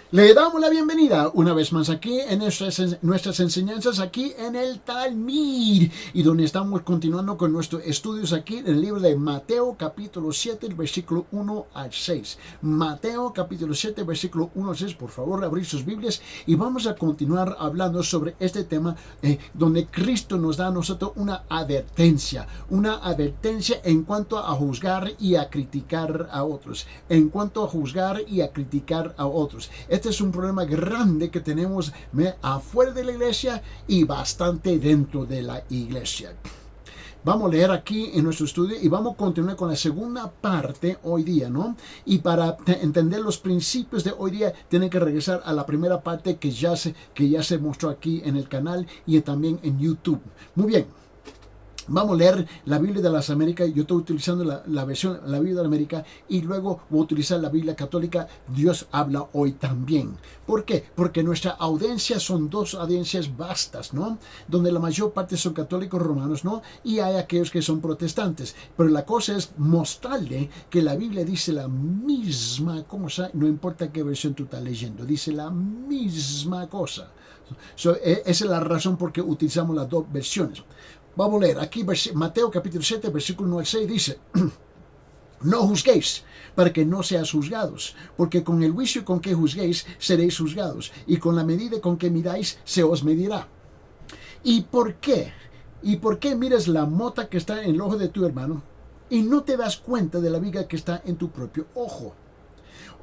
Le damos la bienvenida una vez más aquí en nuestras enseñanzas aquí en el Talmud, y donde estamos continuando con nuestros estudios aquí en el libro de Mateo capítulo 7, el versículo 1 al 6. Mateo capítulo 7, versículo 1 al 6. Por favor, abrir sus Biblias y vamos a continuar hablando sobre este tema donde Cristo nos da a nosotros una advertencia en cuanto a juzgar y a criticar a otros, Este es un problema grande que tenemos afuera de la iglesia y bastante dentro de la iglesia. Vamos a leer aquí en nuestro estudio y vamos a continuar con la segunda parte hoy día, ¿no? Y para entender los principios de hoy día, tienen que regresar a la primera parte que ya se mostró aquí en el canal y también en YouTube. Muy bien. Vamos a leer la Biblia de las Américas. Yo estoy utilizando la Biblia de la América y luego voy a utilizar la Biblia católica. Dios habla hoy también. ¿Por qué? Porque nuestra audiencia son dos audiencias vastas, ¿no? Donde la mayor parte son católicos romanos, ¿no? Y hay aquellos que son protestantes. Pero la cosa es mostrarle que la Biblia dice la misma cosa, no importa qué versión tú estás leyendo, dice la misma cosa. Esa es la razón por qué utilizamos las dos versiones. Vamos a leer aquí Mateo capítulo 7, versículo 1 al 6 dice: No juzguéis para que no seas juzgados, porque con el juicio con que juzguéis seréis juzgados, y con la medida con que miráis se os medirá. ¿Y por qué? ¿Y por qué miras la mota que está en el ojo de tu hermano y no te das cuenta de la viga que está en tu propio ojo?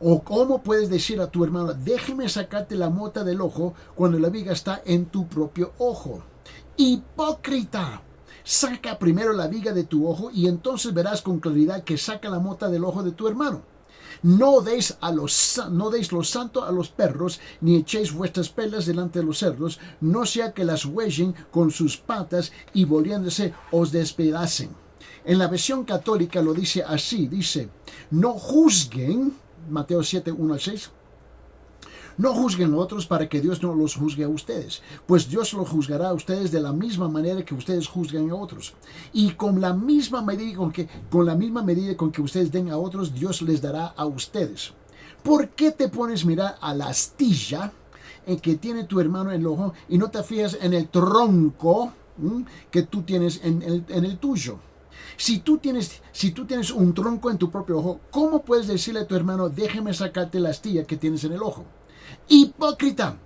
¿O cómo puedes decir a tu hermano, déjame sacarte la mota del ojo cuando la viga está en tu propio ojo? Hipócrita, saca primero la viga de tu ojo y entonces verás con claridad que saca la mota del ojo de tu hermano. No deis lo santo a los perros, ni echéis vuestras pelas delante de los cerdos, no sea que las huellen con sus patas y volviéndose os despedacen. En la versión católica lo dice así, dice: no juzguen, Mateo 7, 1 al 6. No juzguen a otros para que Dios no los juzgue a ustedes, pues Dios los juzgará a ustedes de la misma manera que ustedes juzgan a otros. Y con la misma medida con que ustedes den a otros, Dios les dará a ustedes. ¿Por qué te pones a mirar a la astilla en que tiene tu hermano en el ojo y no te fijas en el tronco que tú tienes en el tuyo? Si tú tienes un tronco en tu propio ojo, ¿cómo puedes decirle a tu hermano, déjame sacarte la astilla que tienes en el ojo? Hipócrita,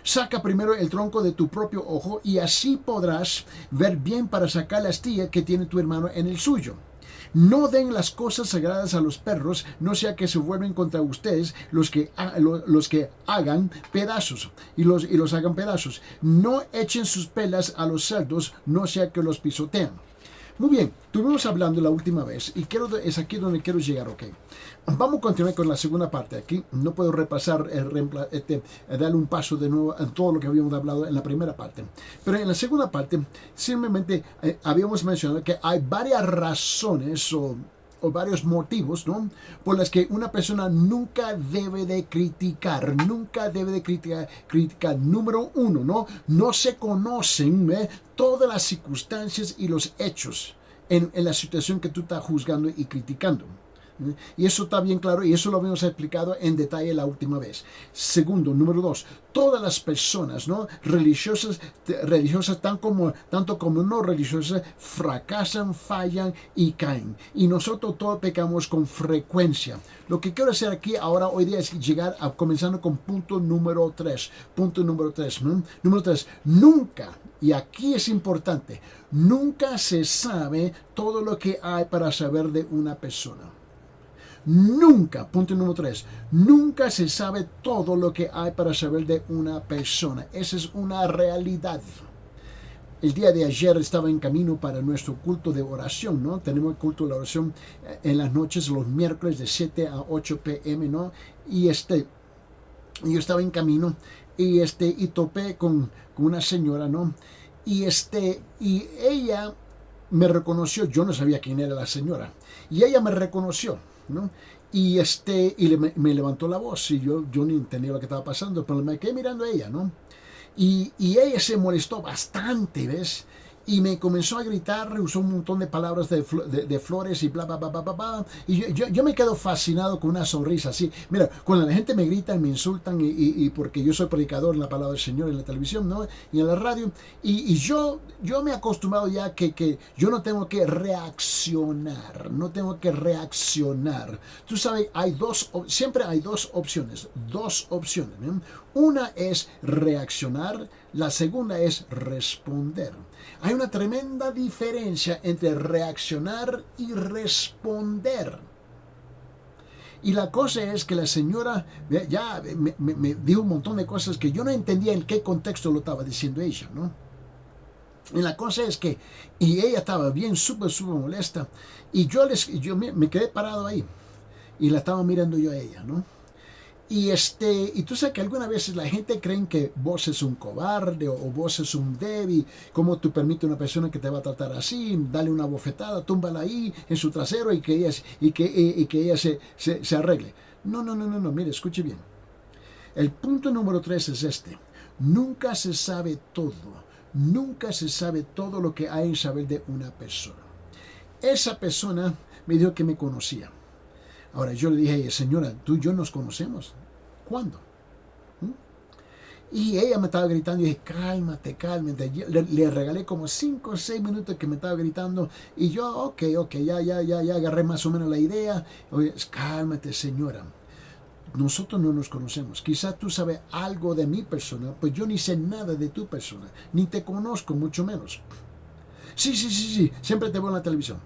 saca primero el tronco de tu propio ojo y así podrás ver bien para sacar la astilla que tiene tu hermano en el suyo. No den las cosas sagradas a los perros, no sea que se vuelven contra ustedes los que hagan pedazos y los hagan pedazos. No echen sus pelas a los cerdos, no sea que los pisotean. Muy bien, estuvimos hablando la última vez y es aquí donde quiero llegar, ¿ok? Vamos a continuar con la segunda parte. Aquí no puedo repasar, darle un paso de nuevo a todo lo que habíamos hablado en la primera parte. Pero en la segunda parte, simplemente habíamos mencionado que hay varias razones o varios motivos, ¿no?, por las que una persona nunca debe de criticar. Número uno, no se conocen todas las circunstancias y los hechos en la situación que tú estás juzgando y criticando. Y eso está bien claro y eso lo habíamos explicado en detalle la última vez. Segundo, número 2, todas las personas, ¿no?, religiosas tanto como no religiosas, fracasan, fallan y caen. Y nosotros todos pecamos con frecuencia. Lo que quiero hacer aquí ahora hoy día es llegar comenzando con punto número 3. Número 3, nunca, y aquí es importante, nunca se sabe todo lo que hay para saber de una persona. Nunca, punto número 3, nunca se sabe todo lo que hay para saber de una persona. Esa es una realidad. El día de ayer estaba en camino para nuestro culto de oración, ¿no? Tenemos el culto de oración en las noches, los miércoles de 7 a 8 p.m., ¿no? Y yo estaba en camino y topé con una señora, ¿no? Y ella me reconoció. Yo no sabía quién era la señora y ella me reconoció, ¿no? Y me levantó la voz y yo ni entendía lo que estaba pasando, pero me quedé mirando a ella, ¿no? Y ella se molestó bastante, ¿ves? Y me comenzó a gritar, usó un montón de palabras de flores y bla, bla, bla, bla, bla, bla. Y yo me quedo fascinado con una sonrisa así. Mira, cuando la gente me grita, me insultan, y porque yo soy predicador en la palabra del Señor en la televisión, ¿no? Y en la radio. Y yo me he acostumbrado ya que yo no tengo que reaccionar. No tengo que reaccionar. Tú sabes, siempre hay dos opciones. Dos opciones. ¿no? Una es reaccionar, la segunda es responder. Hay una tremenda diferencia entre reaccionar y responder. Y la cosa es que la señora ya me dijo un montón de cosas que yo no entendía en qué contexto lo estaba diciendo ella, ¿no? Y la cosa es que, y ella estaba bien, súper molesta, y yo me quedé parado ahí, y la estaba mirando yo a ella, ¿no? Y tú sabes que algunas veces la gente cree que vos es un cobarde o vos es un débil. ¿Cómo tú permites a una persona que te va a tratar así? Dale una bofetada, túmbala ahí en su trasero y que ella se arregle. No, mire, escuche bien. El punto número 3 es este. Nunca se sabe todo. Nunca se sabe todo lo que hay en saber de una persona. Esa persona me dijo que me conocía. Ahora yo le dije, señora, tú y yo nos conocemos. ¿Cuándo? Y ella me estaba gritando y dije, cálmate. Le regalé como 5 o 6 minutos que me estaba gritando. Y yo, ok, ya agarré más o menos la idea. Oye, cálmate, señora. Nosotros no nos conocemos. Quizás tú sabes algo de mi persona, pues yo ni sé nada de tu persona. Ni te conozco, mucho menos. Sí. Siempre te veo en la televisión.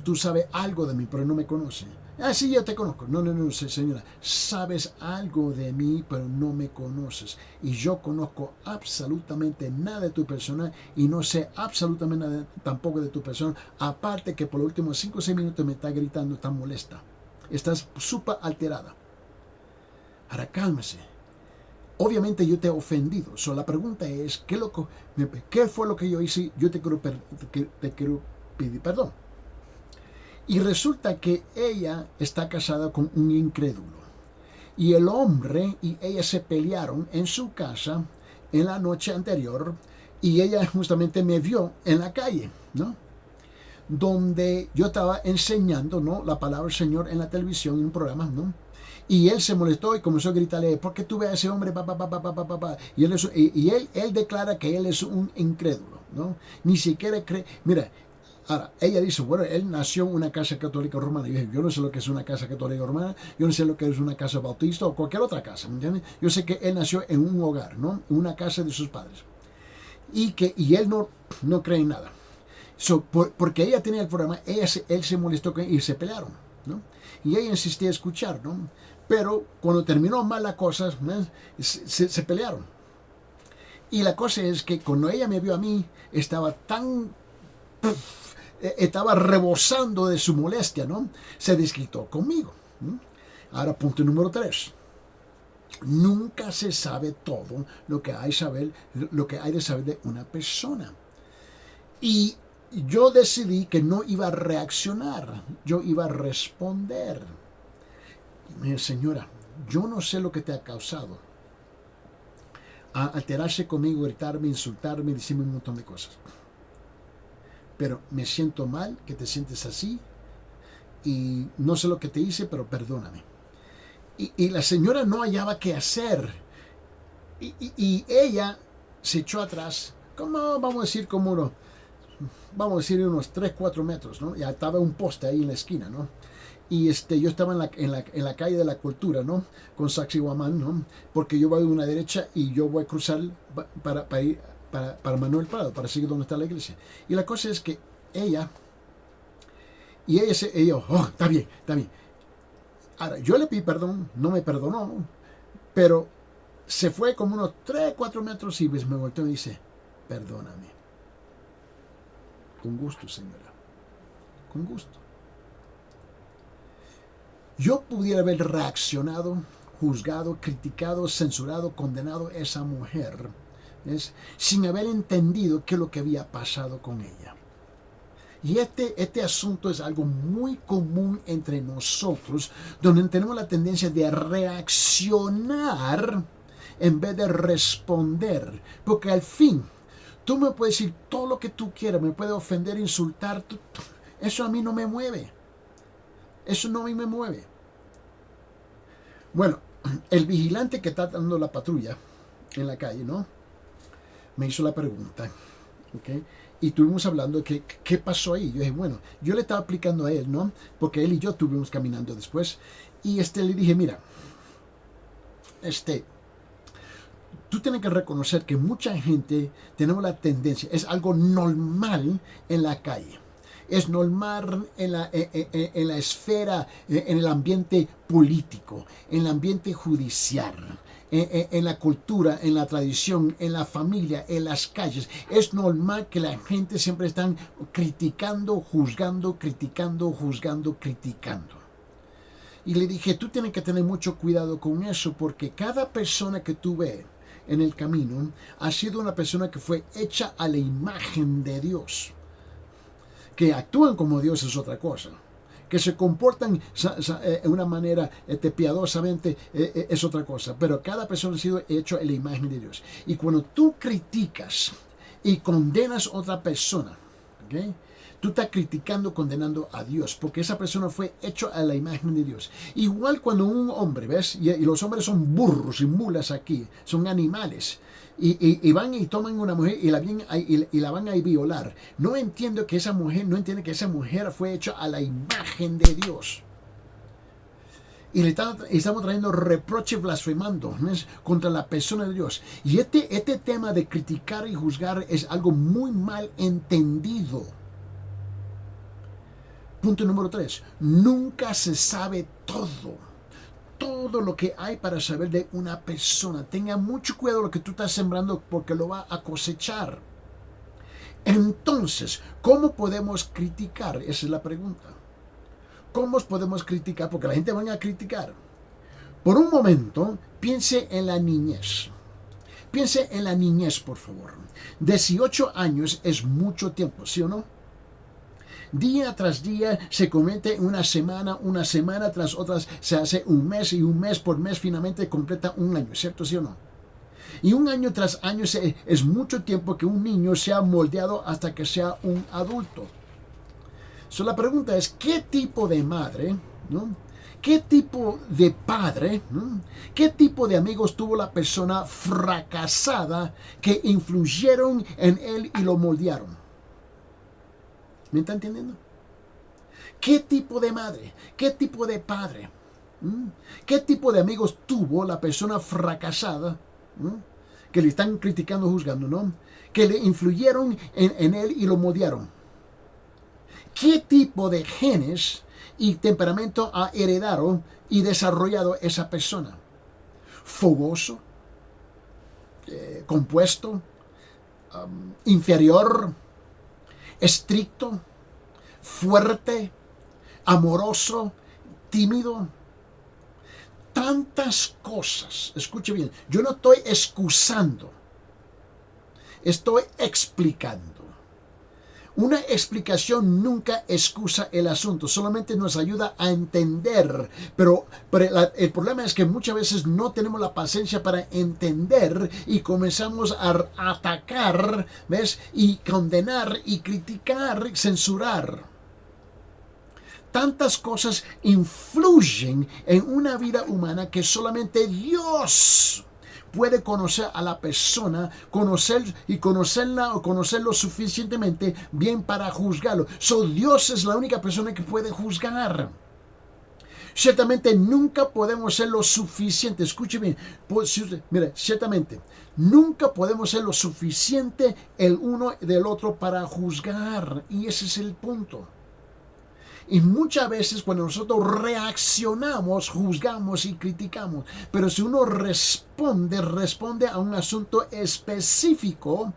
Tú sabes algo de mí, pero no me conoces. Sí, yo te conozco. No, señora. Sabes algo de mí, pero no me conoces. Y yo conozco absolutamente nada de tu persona y no sé absolutamente nada tampoco de tu persona. Aparte que por los últimos 5 o 6 minutos me está gritando, está molesta. Estás súper alterada. Ahora cálmese. Obviamente yo te he ofendido. La pregunta es, ¿qué fue lo que yo hice? Yo te quiero pedir perdón. Y resulta que ella está casada con un incrédulo. Y el hombre y ella se pelearon en su casa en la noche anterior. Y ella justamente me vio en la calle, ¿no? Donde yo estaba enseñando, ¿no?, la palabra del Señor en la televisión, en un programa, ¿no? Y él se molestó y comenzó a gritarle, ¿por qué tú ves a ese hombre? Y él declara que él es un incrédulo, ¿no? Ni siquiera cree. Mira, ahora, ella dice, bueno, él nació en una casa católica romana. Yo no sé lo que es una casa católica romana, yo no sé lo que es una casa bautista o cualquier otra casa, ¿me entiendes? Yo sé que él nació en un hogar, ¿no? En una casa de sus padres. Y él no cree en nada. Porque ella tenía el programa, él se molestó y se pelearon, ¿no? Y ella insistía a escuchar, ¿no? Pero cuando terminó mal la cosa, ¿no?, se pelearon. Y la cosa es que cuando ella me vio a mí, estaba rebosando de su molestia, ¿no? Se desquitó conmigo, ¿no? Ahora, punto número 3. Nunca se sabe todo lo que hay de saber de una persona. Y yo decidí que no iba a reaccionar, yo iba a responder. Mira, señora, yo no sé lo que te ha causado a alterarse conmigo, gritarme, insultarme, decirme un montón de cosas. Pero me siento mal que te sientes así y no sé lo que te hice, pero perdóname. Y la señora no hallaba qué hacer. Y ella se echó atrás, vamos a decir unos 3, 4 metros, ¿no? Ya estaba un poste ahí en la esquina, ¿no? Y yo estaba en la calle de la Cultura, ¿no? Con Sacsayhuamán, ¿no? Porque yo voy a una derecha y yo voy a cruzar para ir para Manuel Prado, para seguir donde está la iglesia. Y la cosa es que ella, está bien. Ahora, yo le pedí perdón, no me perdonó, pero se fue como unos 3, 4 metros y me volteó y dice, perdóname. Con gusto, señora. Con gusto. Yo pudiera haber reaccionado, juzgado, criticado, censurado, condenado a esa mujer, sin haber entendido qué es lo que había pasado con ella. Y este asunto es algo muy común entre nosotros, donde tenemos la tendencia de reaccionar en vez de responder, porque al fin Tú me puedes decir todo lo que tú quieras, me puedes ofender, insultar. Eso a mí no me mueve. Eso no a mí me mueve. Bueno, el vigilante que está dando la patrulla en la calle, ¿no? Me hizo la pregunta, ¿ok? Y estuvimos hablando de qué pasó ahí. Yo dije, bueno, yo le estaba aplicando a él, ¿no? Porque él y yo estuvimos caminando después. Y le dije, mira, tú tienes que reconocer que mucha gente tenemos la tendencia, es algo normal en la calle. Es normal en la esfera, en el ambiente político, en el ambiente judicial, en la cultura, en la tradición, en la familia, en las calles. Es normal que la gente siempre está criticando, juzgando, criticando, juzgando, criticando. Y le dije, tú tienes que tener mucho cuidado con eso, porque cada persona que tú ves en el camino ha sido una persona que fue hecha a la imagen de Dios. Que actúan como Dios es otra cosa. Que se comportan de una manera piadosamente es otra cosa. Pero cada persona ha sido hecho en la imagen de Dios. Y cuando tú criticas y condenas a otra persona, ¿okay? Tú estás criticando, condenando a Dios, porque esa persona fue hecho a la imagen de Dios. Igual cuando un hombre, ¿ves? Y los hombres son burros y mulas aquí, son animales. Y van y toman una mujer y la van a violar. No entiende que esa mujer fue hecha a la imagen de Dios. Y le estamos trayendo reproche blasfemando, ¿ves? Contra la persona de Dios. Y este tema de criticar y juzgar es algo muy mal entendido. Punto número 3. Nunca se sabe todo lo que hay para saber de una persona. Tenga mucho cuidado lo que tú estás sembrando, porque lo va a cosechar. Entonces, ¿cómo podemos criticar? Esa es la pregunta. ¿Cómo podemos criticar? Porque la gente va a criticar. Por un momento, piense en la niñez. Piense en la niñez, por favor. 18 años es mucho tiempo, ¿sí o no? Día tras día se comete una semana tras otra se hace un mes, y un mes por mes finalmente completa un año, ¿cierto, sí o no? Y un año tras año es mucho tiempo que un niño sea moldeado hasta que sea un adulto. La pregunta es, ¿qué tipo de madre, ¿no? ¿Qué tipo de padre, ¿no? ¿Qué tipo de amigos tuvo la persona fracasada que influyeron en él y lo moldearon? ¿Me está entendiendo? ¿Qué tipo de madre? ¿Qué tipo de padre? ¿Qué tipo de amigos tuvo la persona fracasada? Que le están criticando, juzgando, ¿no? Que le influyeron en él y lo moldearon. ¿Qué tipo de genes y temperamento ha heredado y desarrollado esa persona? Fogoso, compuesto, inferior, estricto, fuerte, amoroso, tímido. Tantas cosas. Escuche bien, yo no estoy excusando, estoy explicando. Una explicación nunca excusa el asunto, solamente nos ayuda a entender. Pero el problema es que muchas veces no tenemos la paciencia para entender y comenzamos a atacar, ¿ves? Y condenar y criticar, censurar. Tantas cosas influyen en una vida humana que solamente Dios puede conocer a la persona, conocerlo suficientemente bien para juzgarlo. Dios es la única persona que puede juzgar. Ciertamente nunca podemos ser lo suficiente. Escuche bien. Mira, ciertamente nunca podemos ser lo suficiente el uno del otro para juzgar. Y ese es el punto. Y muchas veces cuando nosotros reaccionamos, juzgamos y criticamos. Pero si uno responde a un asunto específico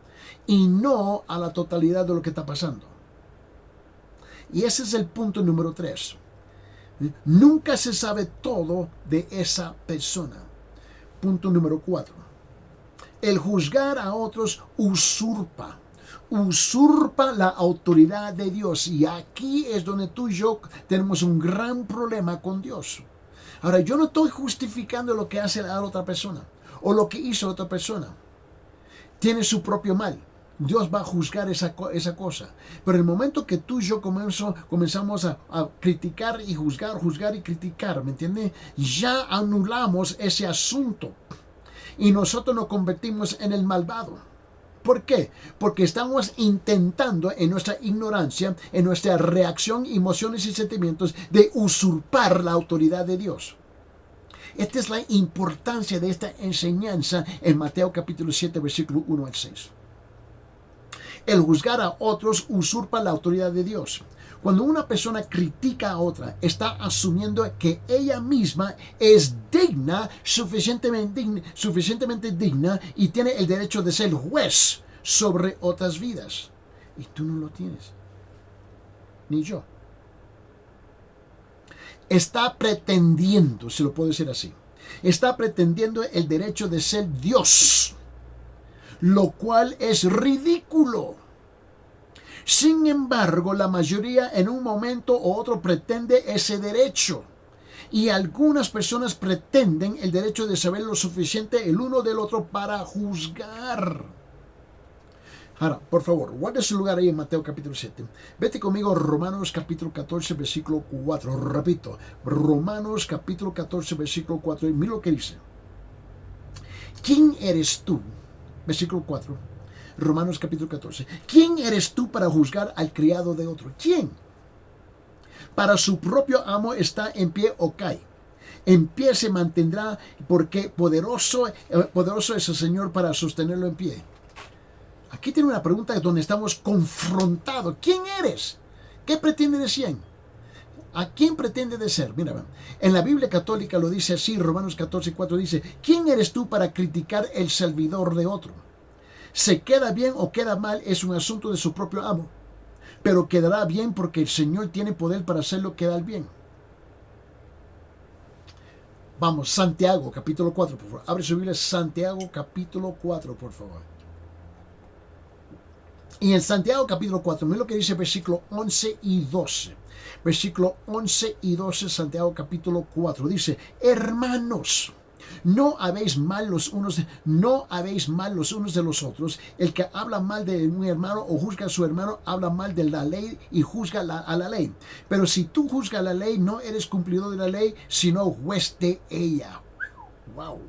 y no a la totalidad de lo que está pasando. Y ese es el punto número 3. Nunca se sabe todo de esa persona. Punto número 4. El juzgar a otros usurpa la autoridad de Dios. Y aquí es donde tú y yo tenemos un gran problema con Dios. Ahora, yo no estoy justificando lo que hace la otra persona o lo que hizo la otra persona. Tiene su propio mal. Dios va a juzgar esa cosa. Pero el momento que tú y yo comenzamos a criticar y juzgar y criticar, ¿me entiendes? Ya anulamos ese asunto y nosotros nos convertimos en el malvado. ¿Por qué? Porque estamos intentando en nuestra ignorancia, en nuestra reacción, emociones y sentimientos, de usurpar la autoridad de Dios. Esta es la importancia de esta enseñanza en Mateo capítulo 7, versículo 1 al 6. El juzgar a otros usurpa la autoridad de Dios. Cuando una persona critica a otra, está asumiendo que ella misma es digna, suficientemente digna, y tiene el derecho de ser juez sobre otras vidas. Y tú no lo tienes. Ni yo. Está pretendiendo, si lo puedo decir así, está pretendiendo el derecho de ser Dios, lo cual es ridículo. Sin embargo, la mayoría en un momento u otro pretende ese derecho. Y algunas personas pretenden el derecho de saber lo suficiente el uno del otro para juzgar. Ahora, por favor, guarda su lugar ahí en Mateo capítulo 7. Vete conmigo a Romanos capítulo 14, versículo 4. Repito, Romanos capítulo 14, versículo 4. Y mira lo que dice. ¿Quién eres tú? Versículo 4. Romanos capítulo 14. ¿Quién eres tú para juzgar al criado de otro? ¿Quién? Para su propio amo está en pie o cae. En pie se mantendrá porque poderoso es el Señor para sostenerlo en pie. Aquí tiene una pregunta donde estamos confrontados. ¿Quién eres? ¿Qué pretende de ser? ¿A quién pretende de ser? Mira, en la Biblia católica lo dice así, Romanos 14, 4 dice, ¿quién eres tú para criticar el servidor de otro? Se queda bien o queda mal es un asunto de su propio amo, pero quedará bien porque el Señor tiene poder para hacerlo quedar bien. Vamos, Santiago capítulo 4, por favor. Abre su Biblia, Santiago capítulo 4, por favor. Y en Santiago capítulo 4, mira lo que dice versículo 11 y 12. Versículo 11 y 12, Santiago capítulo 4. Dice, hermanos, no habéis mal los unos de los otros. El que habla mal de un hermano o juzga a su hermano, habla mal de la ley y juzga a la ley. Pero si tú juzgas la ley, no eres cumplidor de la ley, sino juez de ella. Wow.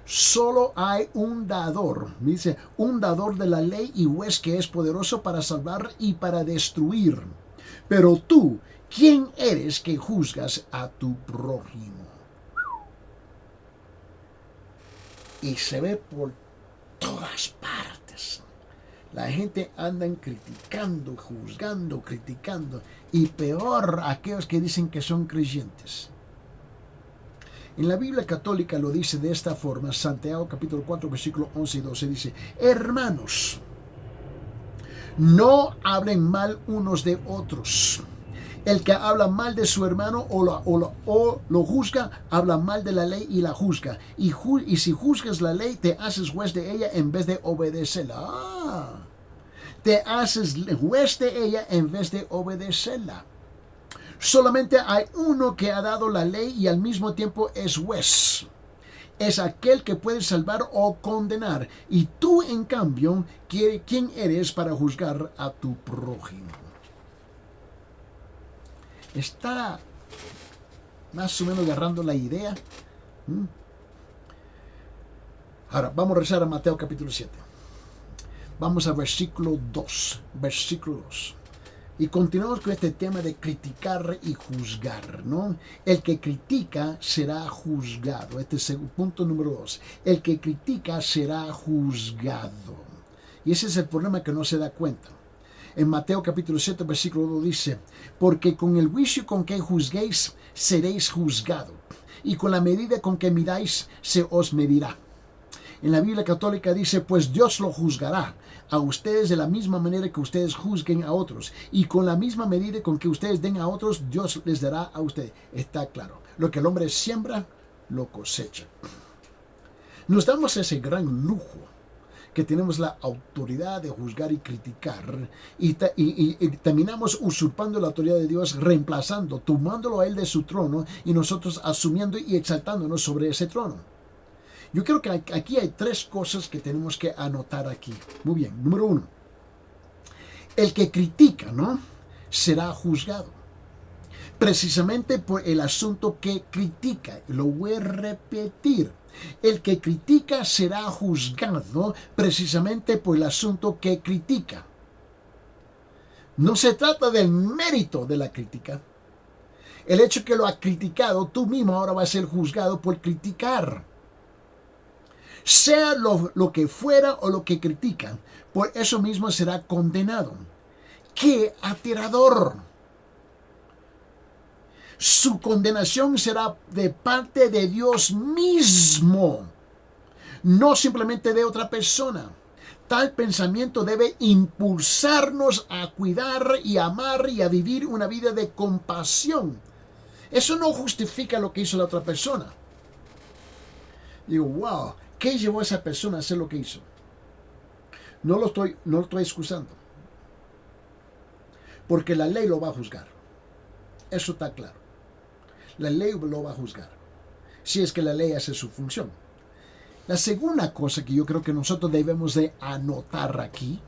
Solo hay un dador, dice, un dador de la ley y juez que es poderoso para salvar y para destruir. Pero tú, ¿quién eres que juzgas a tu prójimo? Y se ve por todas partes. La gente anda criticando, juzgando, criticando. Y peor aquellos que dicen que son creyentes. En la Biblia católica lo dice de esta forma, Santiago capítulo 4, versículo 11 y 12 dice, hermanos, no hablen mal unos de otros. El que habla mal de su hermano o lo juzga, habla mal de la ley y la juzga. Y si juzgas la ley, te haces juez de ella en vez de obedecerla. Te haces juez de ella en vez de obedecerla. Solamente hay uno que ha dado la ley y al mismo tiempo es juez. Es aquel que puede salvar o condenar. Y tú, en cambio, ¿quién eres para juzgar a tu prójimo? ¿Está más o menos agarrando la idea? Ahora, vamos a rezar a Mateo capítulo 7. Vamos a versículo 2. Versículo 2. Y continuamos con este tema de criticar y juzgar, ¿no? El que critica será juzgado. Este es el punto número 2. El que critica será juzgado. Y ese es el problema que no se da cuenta. En Mateo capítulo 7, versículo 2 dice, porque con el juicio con que juzguéis, seréis juzgado. Y con la medida con que midáis, se os medirá. En la Biblia católica dice, pues Dios lo juzgará a ustedes de la misma manera que ustedes juzguen a otros. Y con la misma medida con que ustedes den a otros, Dios les dará a ustedes. Está claro. Lo que el hombre siembra, lo cosecha. Nos damos ese gran lujo que tenemos la autoridad de juzgar y criticar. Y terminamos usurpando la autoridad de Dios, reemplazando, tomándolo a Él de su trono y nosotros asumiendo y exaltándonos sobre ese trono. Yo creo que aquí hay tres cosas que tenemos que anotar aquí. Muy bien. Número uno. El que critica, ¿no?, será juzgado. Precisamente por el asunto que critica. Lo voy a repetir. El que critica será juzgado precisamente por el asunto que critica. No se trata del mérito de la crítica. El hecho que lo ha criticado, tú mismo ahora vas a ser juzgado por criticar. Sea lo que fuera o lo que critican, por eso mismo será condenado. ¡Qué aterrador! Su condenación será de parte de Dios mismo, no simplemente de otra persona. Tal pensamiento debe impulsarnos a cuidar y amar y a vivir una vida de compasión. Eso no justifica lo que hizo la otra persona. Digo, wow, ¿qué llevó a esa persona a hacer lo que hizo? No lo estoy excusando. Porque la ley lo va a juzgar. Eso está claro. La ley lo va a juzgar, si es que la ley hace su función. La segunda cosa que yo creo que nosotros debemos de anotar aquí,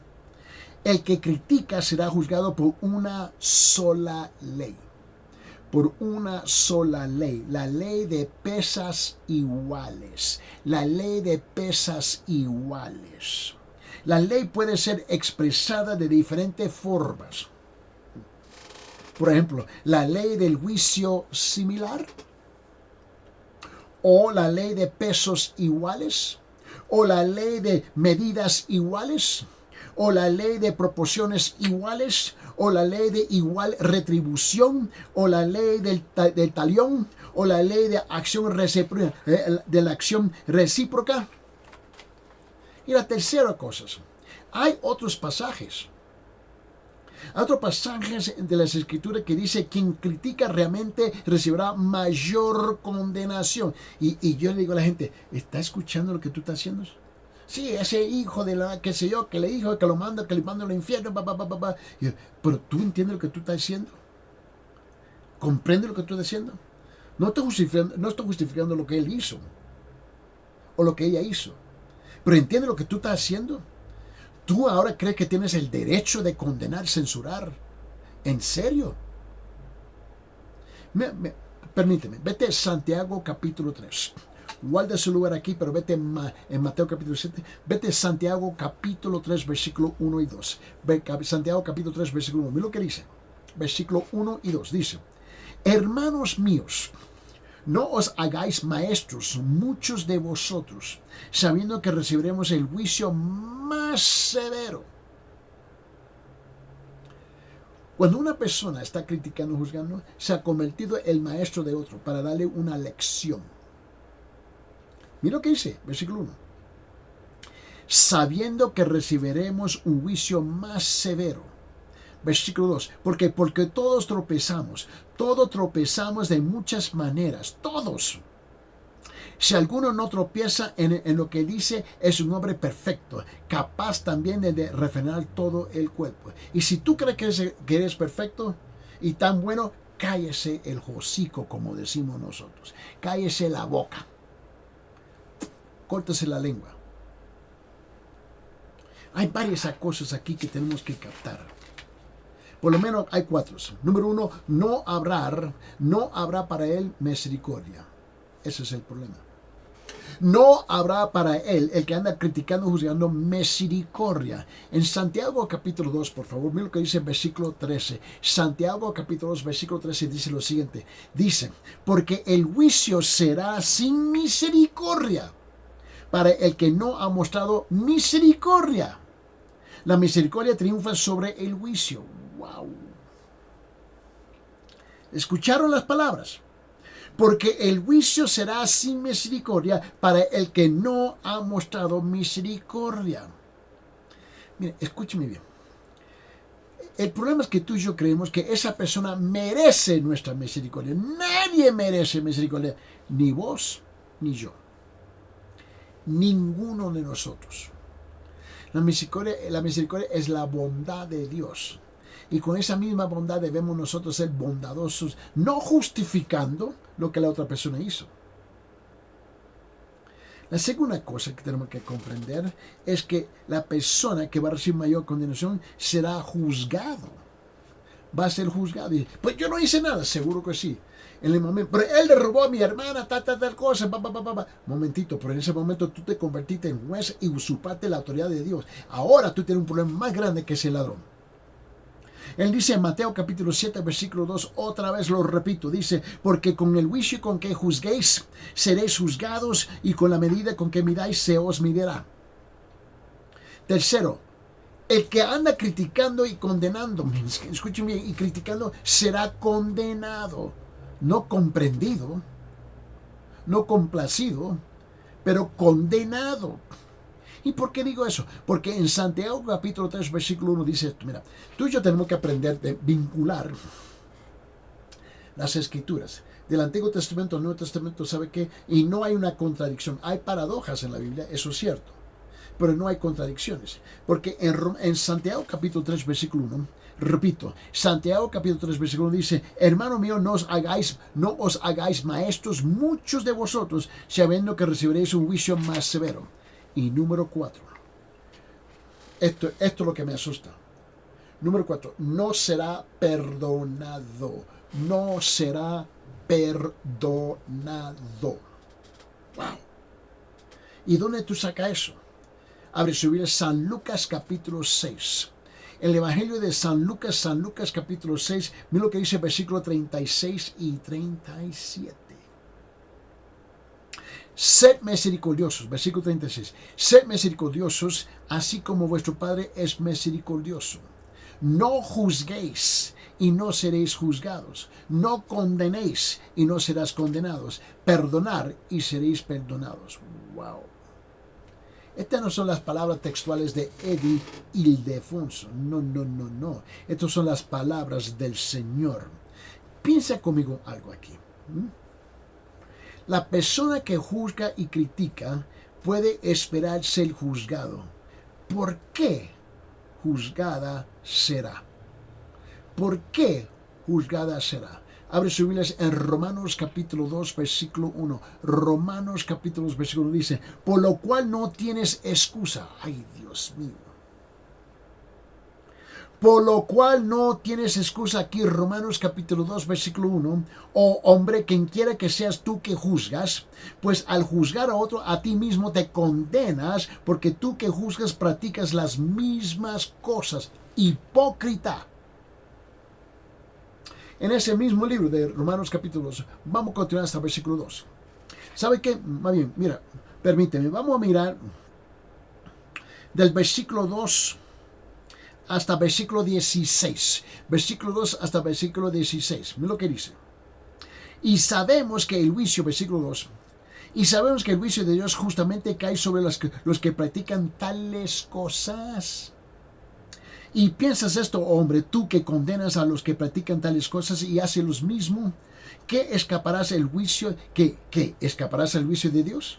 el que critica será juzgado por una sola ley. Por una sola ley, la ley de pesas iguales. La ley de pesas iguales. La ley puede ser expresada de diferentes formas. Por ejemplo, la ley del juicio similar, o la ley de pesos iguales, o la ley de medidas iguales, o la ley de proporciones iguales, o la ley de igual retribución, o la ley del talión, o la ley de la acción recíproca. Y la tercera cosa, hay otros pasajes. Otros pasajes de las Escrituras que dice: quien critica realmente recibirá mayor condenación. Y yo le digo a la gente: ¿está escuchando lo que tú estás haciendo? Sí, ese hijo de la, qué sé yo, que le dijo, que lo manda, que le manda al infierno, pero tú entiendes lo que tú estás haciendo. ¿Comprende lo que tú estás haciendo? No estoy justificando lo que él hizo o lo que ella hizo, pero entiende lo que tú estás haciendo. ¿Tú ahora crees que tienes el derecho de condenar, censurar? ¿En serio? Permíteme, vete a Santiago capítulo 3. Guarda su lugar aquí, pero vete en Mateo capítulo 7. Vete a Santiago capítulo 3, versículo 1 y 2. Santiago capítulo 3, versículo 1. Mira lo que dice. Versículo 1 y 2. Dice: hermanos míos, no os hagáis maestros muchos de vosotros, sabiendo que recibiremos el juicio más severo. Cuando una persona está criticando, juzgando, se ha convertido en el maestro de otro para darle una lección. Mira lo que dice, versículo 1. Sabiendo que recibiremos un juicio más severo. Versículo 2. Porque todos tropezamos de muchas maneras, todos. Si alguno no tropieza en lo que dice, es un hombre perfecto, capaz también de refrenar todo el cuerpo. Y si tú crees que eres perfecto y tan bueno, cállese el hocico, como decimos nosotros. Cállese la boca. Córtese la lengua. Hay varias cosas aquí que tenemos que captar. Por lo menos hay 4. Número 1, no habrá para él misericordia. Ese es el problema. No habrá para él, el que anda criticando, juzgando, misericordia. En Santiago capítulo 2, por favor, mira lo que dice el versículo 13. Santiago capítulo 2, versículo 13 dice lo siguiente. Dice: porque el juicio será sin misericordia para el que no ha mostrado misericordia. La misericordia triunfa sobre el juicio. Wow. ¿Escucharon las palabras? Porque el juicio será sin misericordia para el que no ha mostrado misericordia. Mire, escúcheme bien. El problema es que tú y yo creemos que esa persona merece nuestra misericordia. Nadie merece misericordia. Ni vos, ni yo. Ninguno de nosotros. La misericordia es la bondad de Dios. Y con esa misma bondad debemos nosotros ser bondadosos, no justificando lo que la otra persona hizo. La segunda cosa que tenemos que comprender es que la persona que va a recibir mayor condenación será juzgado. Va a ser juzgado. Y, pues yo no hice nada, seguro que sí. En el momento, pero él le robó a mi hermana, tal cosa, Momentito, pero en ese momento tú te convertiste en juez y usurpaste la autoridad de Dios. Ahora tú tienes un problema más grande que ese ladrón. Él dice en Mateo capítulo 7, versículo 2, otra vez lo repito, dice, porque con el juicio con que juzguéis, seréis juzgados, y con la medida con que midáis, se os medirá. Tercero, el que anda criticando y condenando, escuchen bien, y criticando, será condenado. No comprendido, no complacido, pero condenado. ¿Y por qué digo eso? Porque en Santiago capítulo 3, versículo 1 dice esto, mira, tú y yo tenemos que aprender de vincular las escrituras del Antiguo Testamento al Nuevo Testamento, ¿sabe qué? Y no hay una contradicción, hay paradojas en la Biblia, eso es cierto, pero no hay contradicciones, porque en Santiago capítulo 3, versículo 1, repito, Santiago capítulo 3, versículo 1 dice, hermano mío, no os hagáis maestros muchos de vosotros, sabiendo que recibiréis un juicio más severo. Y número 4, esto es lo que me asusta. Número 4, no será perdonado. No será perdonado. Wow. ¿Y dónde tú sacas eso? Abre su Biblia, San Lucas capítulo 6. El Evangelio de San Lucas capítulo 6, mira lo que dice versículo 36 y 37. Sed misericordiosos, versículo 36. Sed misericordiosos, así como vuestro Padre es misericordioso. No juzguéis y no seréis juzgados. No condenéis y no serás condenados. Perdonar y seréis perdonados. Wow. Estas no son las palabras textuales de Eddie Ildefonso. No. Estas son las palabras del Señor. Piensa conmigo algo aquí. La persona que juzga y critica puede esperar ser juzgado. ¿Por qué juzgada será? ¿Por qué juzgada será? Abre su Biblia en Romanos capítulo 2, versículo 1. Romanos capítulo 2, versículo 1 dice, por lo cual no tienes excusa. Ay, Dios mío. Por lo cual no tienes excusa aquí, Romanos capítulo 2, versículo 1. Oh hombre, quien quiera que seas tú que juzgas, pues al juzgar a otro, a ti mismo te condenas, porque tú que juzgas practicas las mismas cosas. Hipócrita. En ese mismo libro de Romanos capítulo 2, vamos a continuar hasta el versículo 2. ¿Sabe qué? Más bien, mira, permíteme, vamos a mirar del versículo 2 hasta versículo 16. Versículo 2 hasta versículo 16. Mira lo que dice. Y sabemos que el juicio, versículo 2, y sabemos que el juicio de Dios justamente cae sobre los que practican tales cosas. Y piensas esto, hombre, tú que condenas a los que practican tales cosas y haces lo mismo, ¿qué escaparás el juicio? ¿Qué escaparás el juicio de Dios?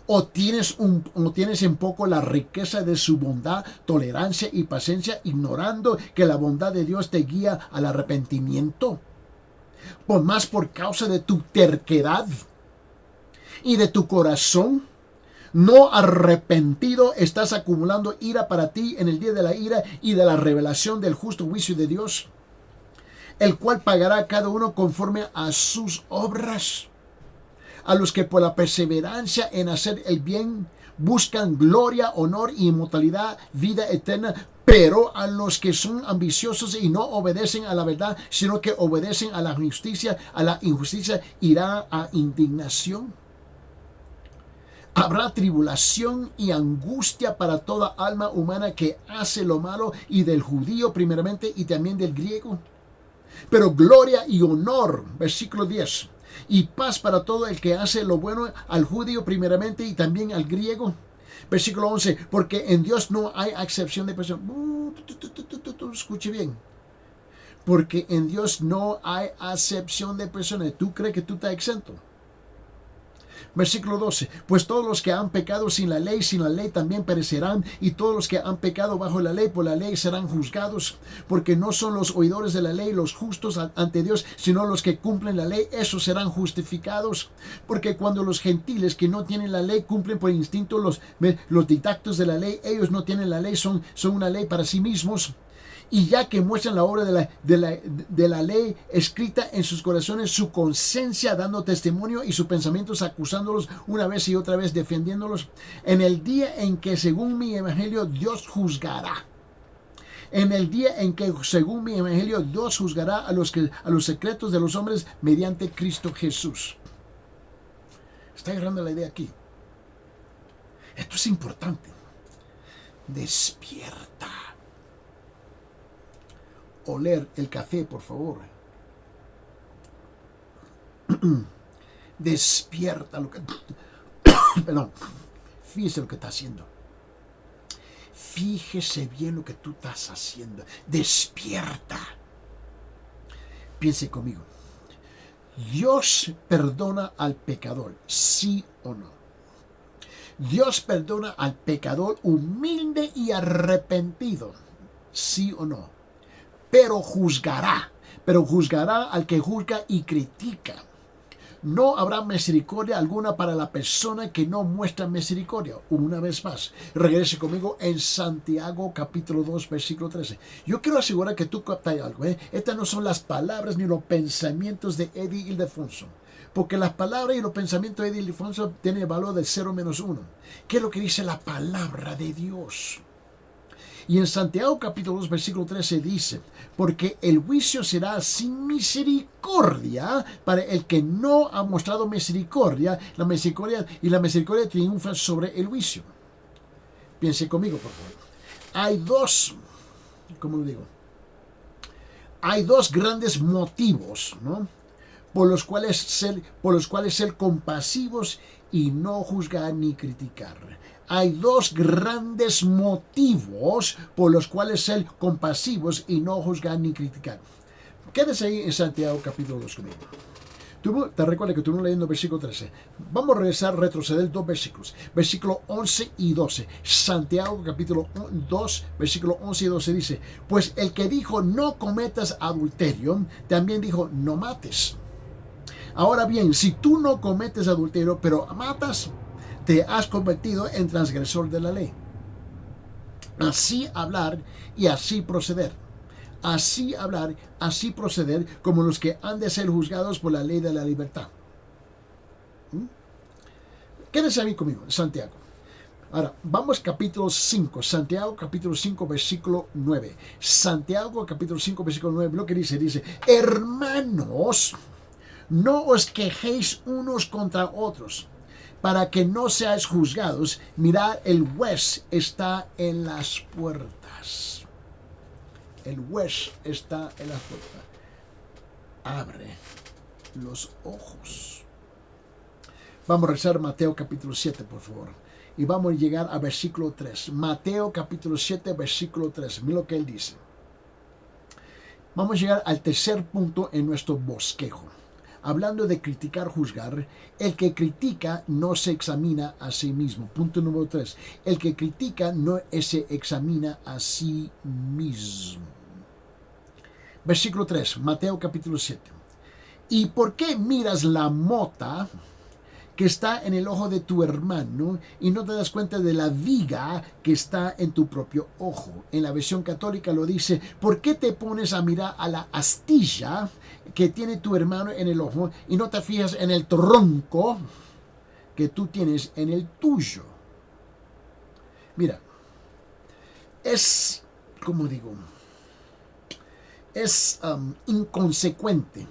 ¿O tienes en poco la riqueza de su bondad, tolerancia y paciencia, ignorando que la bondad de Dios te guía al arrepentimiento? Por causa de tu terquedad y de tu corazón no arrepentido, estás acumulando ira para ti en el día de la ira y de la revelación del justo juicio de Dios, el cual pagará a cada uno conforme a sus obras. A los que por la perseverancia en hacer el bien buscan gloria, honor y inmortalidad, vida eterna, pero a los que son ambiciosos y no obedecen a la verdad, sino que obedecen a la injusticia, irá a indignación. Habrá tribulación y angustia para toda alma humana que hace lo malo, y del judío primeramente y también del griego. Pero gloria y honor, versículo 10, y paz para todo el que hace lo bueno, al judío primeramente y también al griego. Versículo 11, porque en Dios no hay acepción de personas. Escuche bien. Porque en Dios no hay acepción de personas. ¿Tú crees que tú estás exento? Versículo 12. Pues todos los que han pecado sin la ley también perecerán, y todos los que han pecado bajo la ley, por la ley serán juzgados, porque no son los oidores de la ley los justos ante Dios, sino los que cumplen la ley, esos serán justificados. Porque cuando los gentiles que no tienen la ley cumplen por instinto los dictatos de la ley, ellos no tienen la ley, son una ley para sí mismos. Y ya que muestran la obra de la ley escrita en sus corazones, su conciencia dando testimonio y sus pensamientos acusándolos una vez y otra vez, defendiéndolos, en el día en que según mi evangelio Dios juzgará. En el día en que según mi evangelio Dios juzgará a los secretos de los hombres mediante Cristo Jesús. Está agarrando la idea aquí. Esto es importante. Despierta. Oler el café, por favor. Despierta lo que... Perdón. Fíjese lo que está haciendo. Fíjese bien lo que tú estás haciendo. Despierta. Piense conmigo. Dios perdona al pecador, ¿sí o no? Dios perdona al pecador humilde y arrepentido, ¿sí o no? Pero juzgará al que juzga y critica. No habrá misericordia alguna para la persona que no muestra misericordia. Una vez más, regrese conmigo en Santiago capítulo 2, versículo 13. Yo quiero asegurar que tú captas algo. Estas no son las palabras ni los pensamientos de Eddie Ildefonso. Porque las palabras y los pensamientos de Eddie Ildefonso tienen el valor de 0-1. ¿Qué es lo que dice la palabra de Dios? Y en Santiago capítulo 2 versículo 13 dice, porque el juicio será sin misericordia para el que no ha mostrado misericordia, la misericordia triunfa sobre el juicio. Piense conmigo, por favor. Hay dos grandes motivos, ¿no? por los cuales ser compasivos y no juzgar ni criticar. Hay dos grandes motivos por los cuales ser compasivos y no juzgar ni criticar. Quédese ahí en Santiago capítulo 2 conmigo. Te recuerdo que estuvimos leyendo versículo 13. Vamos a retroceder 2 versículos. Versículo 11 y 12. Santiago capítulo 2, versículo 11 y 12 dice, pues el que dijo no cometas adulterio, también dijo no mates. Ahora bien, si tú no cometes adulterio, pero matas, te has convertido en transgresor de la ley. Así hablar y así proceder. Así hablar, así proceder, como los que han de ser juzgados por la ley de la libertad. Quédense ahí conmigo, Santiago. Ahora, vamos capítulo 5, Santiago capítulo 5, versículo 9. Santiago capítulo 5, versículo 9, lo que dice, hermanos, no os quejéis unos contra otros, para que no seáis juzgados. Mirad, el juez está en las puertas. El juez está en las puertas. Abre los ojos. Vamos a rezar Mateo capítulo 7, por favor. Y vamos a llegar a versículo 3. Mateo capítulo 7, versículo 3. Mira lo que él dice. Vamos a llegar al tercer punto en nuestro bosquejo. Hablando de criticar, juzgar, el que critica no se examina a sí mismo. Punto número 3. El que critica no se examina a sí mismo. Versículo 3, Mateo capítulo 7. ¿Y por qué miras la mota que está en el ojo de tu hermano y no te das cuenta de la viga que está en tu propio ojo? En la versión católica lo dice, ¿por qué te pones a mirar a la astilla que tiene tu hermano en el ojo y no te fijas en el tronco que tú tienes en el tuyo? Mira, es, como digo, es inconsecuente.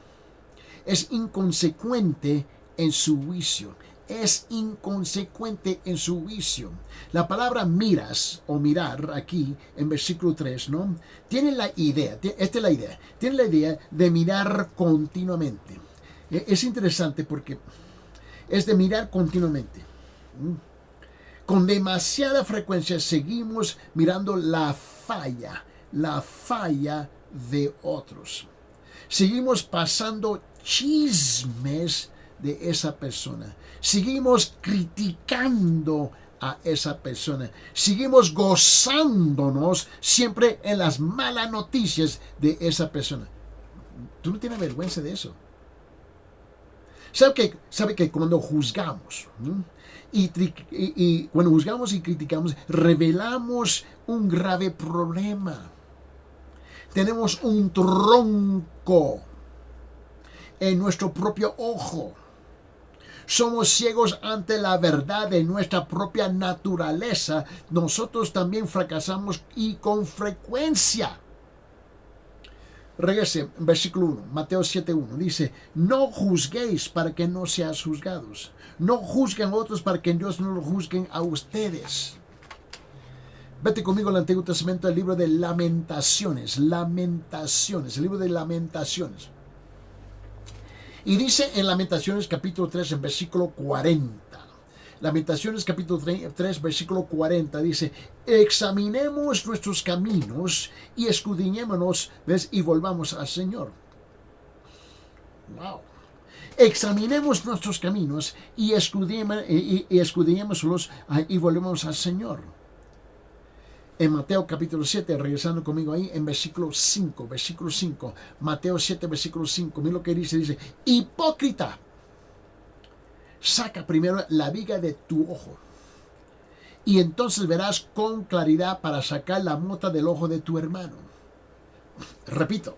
Es inconsecuente en su juicio. Es inconsecuente en su juicio. La palabra miras o mirar aquí en versículo 3, ¿no? Tiene la idea, esta es la idea, tiene la idea de mirar continuamente. Es interesante porque es de mirar continuamente. Con demasiada frecuencia seguimos mirando la falla de otros. Seguimos pasando chismes de esa persona. Seguimos criticando a esa persona. Seguimos gozándonos siempre en las malas noticias de esa persona. Tú no tienes vergüenza de eso. ¿Sabe que cuando juzgamos, ¿no? y cuando juzgamos y criticamos, revelamos un grave problema? Tenemos un tronco en nuestro propio ojo. Somos ciegos ante la verdad de nuestra propia naturaleza. Nosotros también fracasamos y con frecuencia. Regrese, versículo 1, Mateo 7:1, dice, no juzguéis para que no seáis juzgados. No juzguen a otros para que Dios no lo juzguen a ustedes. Vete conmigo al Antiguo Testamento, el libro de Lamentaciones, el libro de Lamentaciones. Y dice en Lamentaciones capítulo 3, en versículo 40. Lamentaciones capítulo 3, versículo 40 dice, examinemos nuestros caminos y escudriñémonos, ¿ves? Y volvamos al Señor. Wow. Examinemos nuestros caminos y escudriñémoslos y volvemos al Señor. En Mateo capítulo 7, regresando conmigo ahí, en versículo 5, Mateo 7, versículo 5, mira lo que dice, hipócrita, saca primero la viga de tu ojo, y entonces verás con claridad para sacar la mota del ojo de tu hermano. Repito,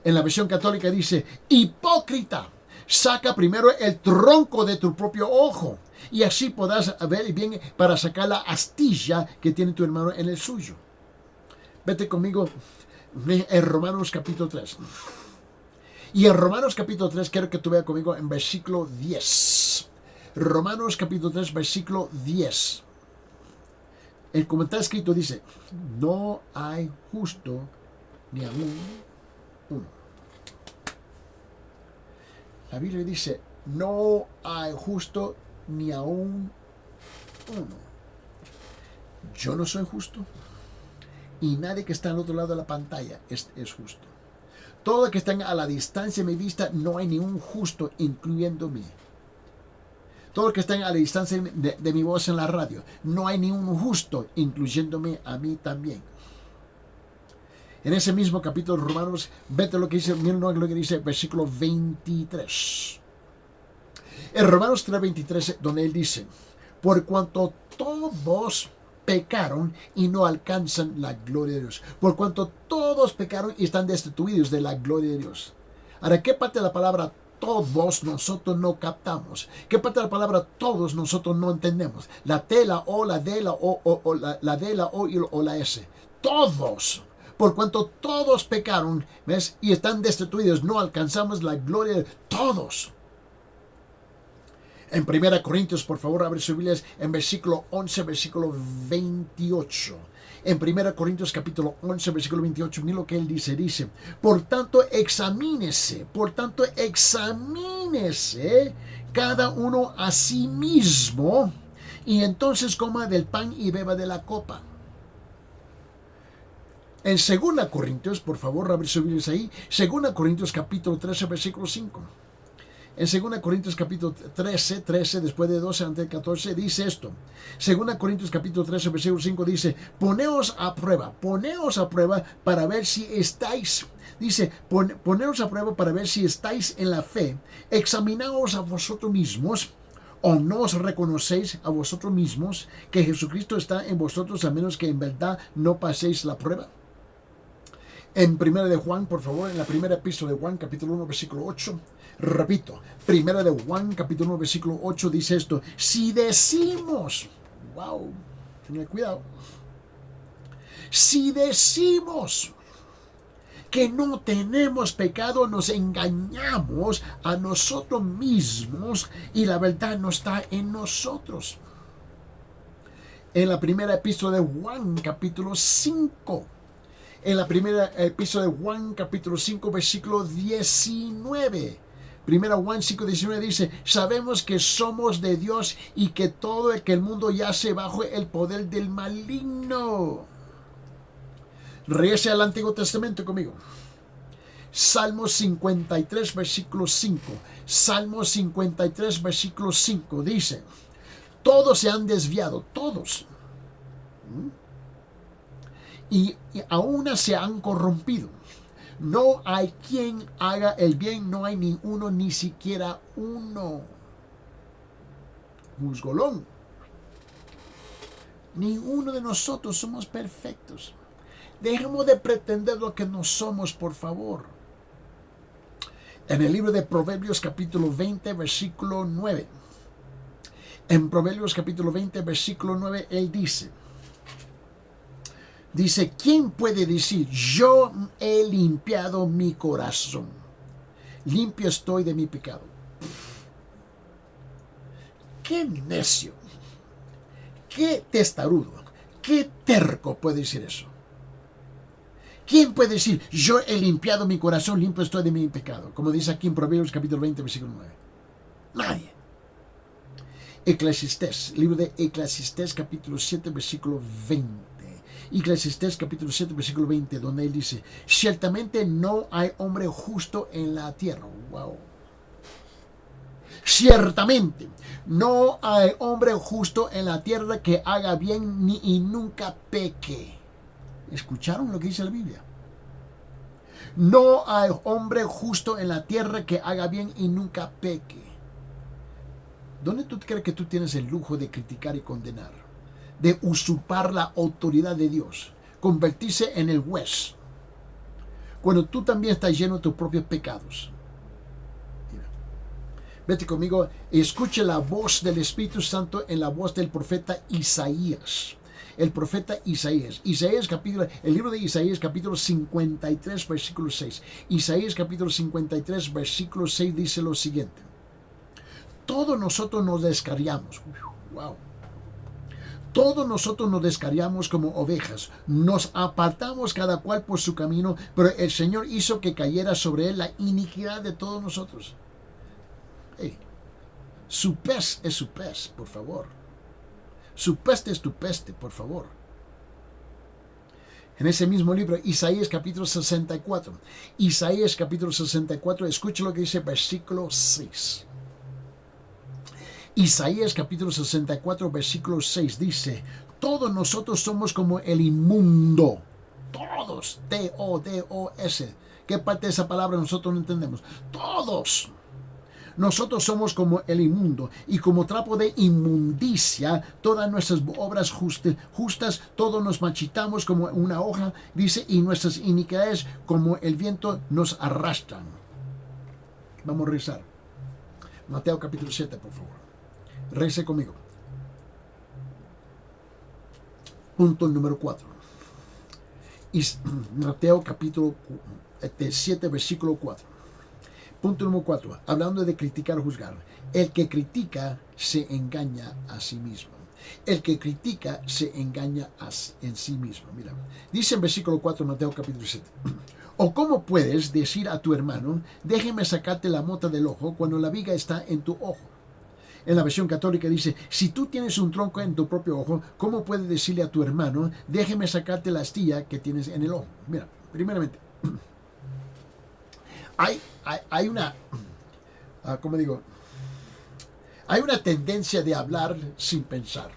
en la versión católica dice, hipócrita, saca primero el tronco de tu propio ojo, y así podrás ver bien para sacar la astilla que tiene tu hermano en el suyo. Vete conmigo en Romanos capítulo 3. Y en Romanos capítulo 3 quiero que tú veas conmigo en versículo 10. Romanos capítulo 3, versículo 10. El comentario escrito dice, no hay justo ni aún uno. La Biblia dice, no hay justo ni aún uno. Yo no soy justo y nadie que está al otro lado de la pantalla es justo. Todos los que están a la distancia de mi vista, no hay ni un justo, incluyéndome. Todos los que están a la distancia de mi voz en la radio, no hay ni un justo, incluyéndome a mí también. En ese mismo capítulo de Romanos, vete lo que dice, miren lo que dice, versículo 23. En Romanos 3:23, donde él dice, por cuanto todos pecaron y no alcanzan la gloria de Dios. Por cuanto todos pecaron y están destituidos de la gloria de Dios. Ahora, ¿qué parte de la palabra todos nosotros no captamos? ¿Qué parte de la palabra todos nosotros no entendemos? La T, la O, la D, la O, la D, la O o la S. Todos. Por cuanto todos pecaron, ¿ves? Y están destituidos, no alcanzamos la gloria de todos. En 1 Corintios, por favor, abre sus Biblias en versículo 11, versículo 28. En 1 Corintios capítulo 11, versículo 28, mira lo que él dice. Dice, por tanto examínese cada uno a sí mismo, y entonces coma del pan y beba de la copa. En 2 Corintios, por favor, abre sus Biblias ahí, 2 Corintios capítulo 13, versículo 5. En 2 Corintios capítulo 13, después de 12 antes de 14, dice esto. 2 Corintios capítulo 13, versículo 5 dice, poneos a prueba para ver si estáis, dice, poneos a prueba para ver si estáis en la fe, examinaos a vosotros mismos, o no os reconocéis a vosotros mismos que Jesucristo está en vosotros, a menos que en verdad no paséis la prueba. En 1 de Juan, por favor, en la primera epístola de Juan, capítulo 1, versículo 8, repito, 1 de Juan, capítulo 1, versículo 8, dice esto, si decimos, wow, tened cuidado, si decimos que no tenemos pecado, nos engañamos a nosotros mismos y la verdad no está en nosotros. En la primera epístola de Juan, capítulo 5, en la primera epístola de Juan, capítulo 5, versículo 19. Primera Juan 5, 19 dice, sabemos que somos de Dios y que todo el mundo yace bajo el poder del maligno. Regrese al Antiguo Testamento conmigo. Salmo 53, versículo 5. Salmo 53, versículo 5 dice, todos se han desviado, todos. Y aún se han corrompido. No hay quien haga el bien, no hay ni uno, ni siquiera uno. Juzgolón. Ni uno de nosotros somos perfectos. Dejemos de pretender lo que no somos, por favor. En el libro de Proverbios capítulo 20, versículo 9. En Proverbios capítulo 20, versículo 9, él dice, ¿quién puede decir, yo he limpiado mi corazón? Limpio estoy de mi pecado. ¡Qué necio! ¡Qué testarudo! ¡Qué terco puede decir eso! ¿Quién puede decir, yo he limpiado mi corazón, limpio estoy de mi pecado? Como dice aquí en Proverbios capítulo 20, versículo 9. Nadie. Eclesiastés, libro de Eclesiastés capítulo 7, versículo 20. Eclesiastés capítulo 7, versículo 20, donde él dice, ciertamente no hay hombre justo en la tierra. Wow. Ciertamente no hay hombre justo en la tierra que haga bien y nunca peque. ¿Escucharon lo que dice la Biblia? No hay hombre justo en la tierra que haga bien y nunca peque. ¿Dónde tú crees que tú tienes el lujo de criticar y condenar? De usurpar la autoridad de Dios, convertirse en el juez, cuando tú también estás lleno de tus propios pecados. Mira. Vete conmigo y escuche la voz del Espíritu Santo en la voz del profeta Isaías. El profeta Isaías. El libro de Isaías capítulo 53, versículo 6. Isaías capítulo 53, versículo 6 dice lo siguiente. Todos nosotros nos descarriamos. Wow. Todos nosotros nos descarriamos como ovejas, nos apartamos cada cual por su camino, pero el Señor hizo que cayera sobre él la iniquidad de todos nosotros. Hey, su pez es su pez, por favor. Su peste es tu peste, por favor. En ese mismo libro, Isaías capítulo 64. Isaías capítulo 64, escucha lo que dice versículo 6. Isaías capítulo 64, versículo 6 dice, todos nosotros somos como el inmundo. Todos, T-O-D-O-S. ¿Qué parte de esa palabra nosotros no entendemos? Todos. Nosotros somos como el inmundo y como trapo de inmundicia, todas nuestras obras justas, todos nos marchitamos como una hoja, dice, y nuestras iniquidades como el viento nos arrastran. Vamos a rezar. Mateo capítulo 7, por favor. Rece conmigo. Punto número 4. Mateo capítulo 7, versículo 4. Punto número 4. Hablando de criticar o juzgar. El que critica se engaña a sí mismo. El que critica se engaña en sí mismo. Mira, dice en versículo 4 Mateo capítulo 7. ¿O cómo puedes decir a tu hermano, déjeme sacarte la mota del ojo cuando la viga está en tu ojo? En la versión católica dice, si tú tienes un tronco en tu propio ojo, ¿cómo puedes decirle a tu hermano, déjeme sacarte la astilla que tienes en el ojo? Mira, primeramente, hay una, ¿cómo digo? Hay una tendencia de hablar sin pensar.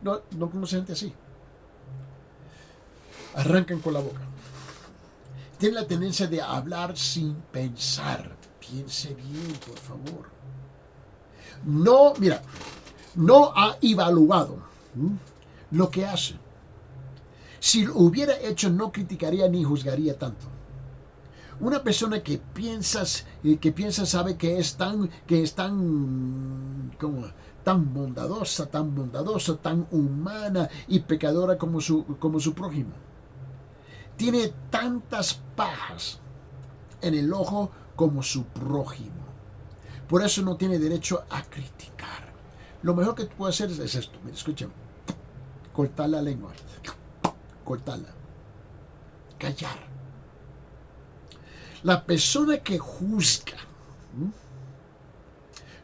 No conocen gente así. Arrancan con la boca. Tienen la tendencia de hablar sin pensar. Piense bien, por favor. No ha evaluado lo que hace. Si lo hubiera hecho, no criticaría ni juzgaría tanto. Una persona que piensa sabe que es tan bondadosa, tan humana y pecadora como su prójimo. Tiene tantas pajas en el ojo como su prójimo. Por eso no tiene derecho a criticar. Lo mejor que tú puedes hacer es esto. Mira, escuchen. Cortar la lengua. Cortarla. Callar. La persona que juzga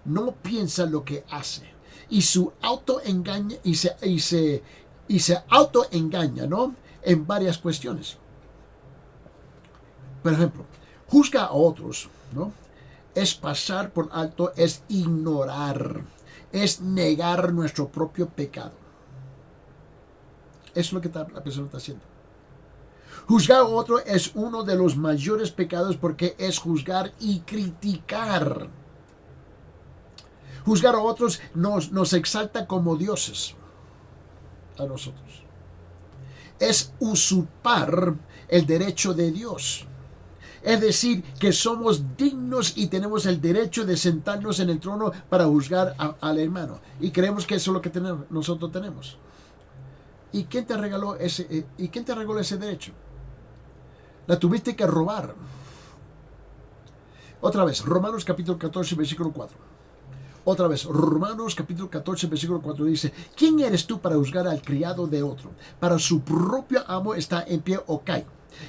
no piensa lo que hace. Y se autoengaña, ¿no? En varias cuestiones. Por ejemplo, juzga a otros, ¿no? Es pasar por alto, es ignorar, es negar nuestro propio pecado. Eso es lo que la persona está haciendo. Juzgar a otro es uno de los mayores pecados porque es juzgar y criticar. Juzgar a otros nos exalta como dioses a nosotros. Es usurpar el derecho de Dios. Es decir, que somos dignos y tenemos el derecho de sentarnos en el trono para juzgar al hermano. Y creemos que eso es lo que nosotros tenemos. ¿Y quién te regaló ese derecho? La tuviste que robar. Otra vez, Romanos capítulo 14, versículo 4. Otra vez, Romanos capítulo 14, versículo 4 dice: ¿Quién eres tú para juzgar al criado de otro? Para su propio amo está en pie o cae.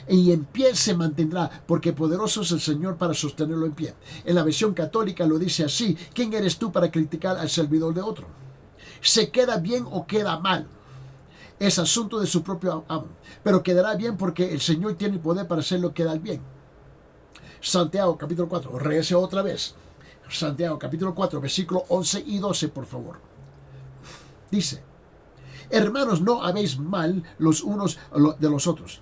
Y en pie se mantendrá, porque poderoso es el Señor para sostenerlo en pie. En la versión católica lo dice así: ¿quién eres tú para criticar al servidor de otro? ¿Se queda bien o queda mal? Es asunto de su propio amo, pero quedará bien porque el Señor tiene el poder para hacerlo quedar bien. Santiago capítulo 4, regrese otra vez. Santiago capítulo 4, versículo 11 y 12, por favor. Dice: hermanos, no habéis mal los unos de los otros.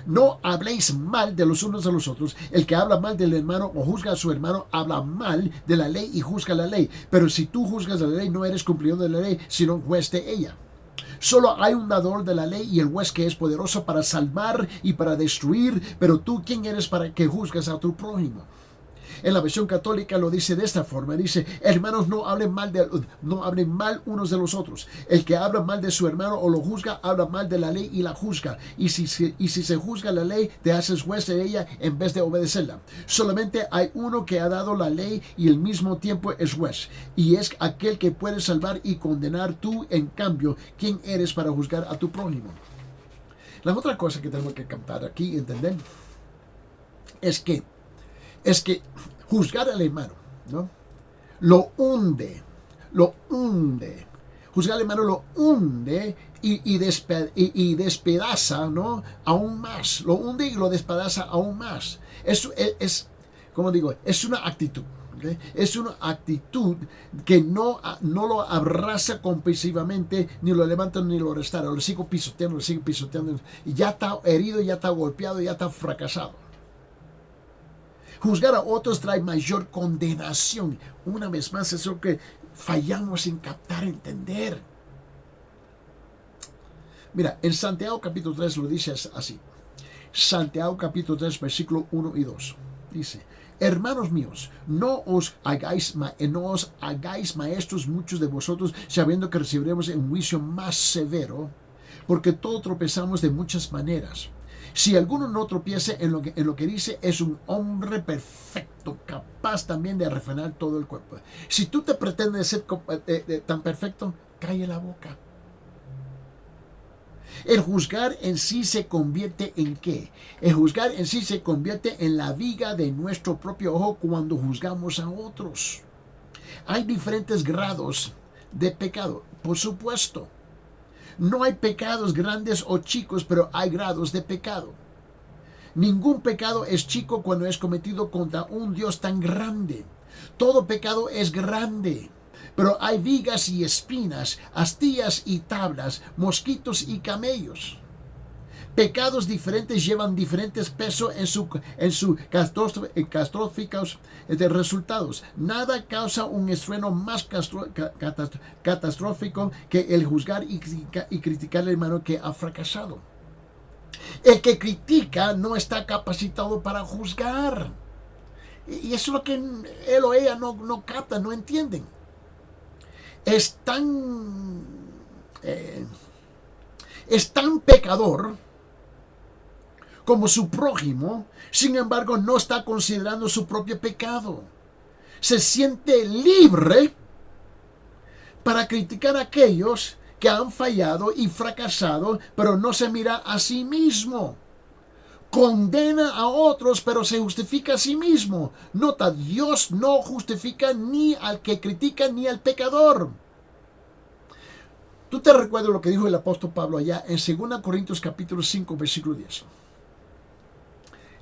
No habléis mal de los unos de los otros. El que habla mal del hermano o juzga a su hermano, habla mal de la ley y juzga la ley. Pero si tú juzgas la ley, no eres cumplidor de la ley, sino un juez de ella. Solo hay un dador de la ley y el juez que es poderoso para salvar y para destruir. Pero tú, ¿quién eres para que juzgas a tu prójimo? En la versión católica lo dice de esta forma: dice, hermanos, no hablen mal unos de los otros. El que habla mal de su hermano o lo juzga, habla mal de la ley y la juzga. Y si se juzga la ley, te haces juez de ella en vez de obedecerla. Solamente hay uno que ha dado la ley y al mismo tiempo es juez. Y es aquel que puede salvar y condenar. Tú, en cambio, ¿quién eres para juzgar a tu prójimo? La otra cosa que tenemos que captar aquí y entender es que juzgar al hermano, ¿no? Lo hunde. Juzgar al hermano lo hunde y despedaza, ¿no? Aún más. Lo hunde y lo despedaza aún más. Eso es, como digo, es una actitud. ¿Okay? Es una actitud que no lo abraza compulsivamente, ni lo levanta ni lo restaura. Lo sigo pisoteando. Y ya está herido, ya está golpeado, ya está fracasado. Juzgar a otros trae mayor condenación. Una vez más, es lo que fallamos en captar, entender. Mira, en Santiago capítulo 3 lo dice así. Santiago capítulo 3, versículo 1 y 2. Dice: hermanos míos, no os hagáis maestros muchos de vosotros, sabiendo que recibiremos un juicio más severo, porque todos tropezamos de muchas maneras. Si alguno no tropiece en lo que dice, es un hombre perfecto, capaz también de refrenar todo el cuerpo. Si tú te pretendes ser tan perfecto, calle la boca. El juzgar en sí se convierte ¿en qué? El juzgar en sí se convierte en la viga de nuestro propio ojo cuando juzgamos a otros. Hay diferentes grados de pecado, por supuesto. No hay pecados grandes o chicos, pero hay grados de pecado. Ningún pecado es chico cuando es cometido contra un Dios tan grande. Todo pecado es grande, pero hay vigas y espinas, astillas y tablas, mosquitos y camellos. Pecados diferentes llevan diferentes pesos en su catastróficos resultados. Nada causa un estruendo más catastrófico que el juzgar y criticar al hermano que ha fracasado. El que critica no está capacitado para juzgar. Y eso es lo que él o ella no capta, no entienden. Es tan pecador como su prójimo, sin embargo no está considerando su propio pecado. Se siente libre para criticar a aquellos que han fallado y fracasado, pero no se mira a sí mismo. Condena a otros, pero se justifica a sí mismo. Nota, Dios no justifica ni al que critica ni al pecador. ¿Tú te recuerdas lo que dijo el apóstol Pablo allá en 2 Corintios capítulo 5, versículo 10?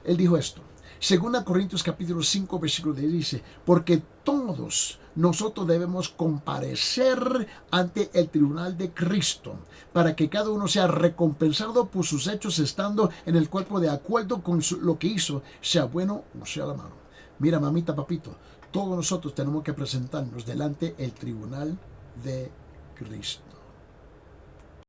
Él dijo esto. Según Corintios capítulo 5, versículo 10 dice, porque todos nosotros debemos comparecer ante el tribunal de Cristo, para que cada uno sea recompensado por sus hechos estando en el cuerpo de acuerdo con lo que hizo, sea bueno o sea la mano. Mira, mamita, papito, todos nosotros tenemos que presentarnos delante del tribunal de Cristo.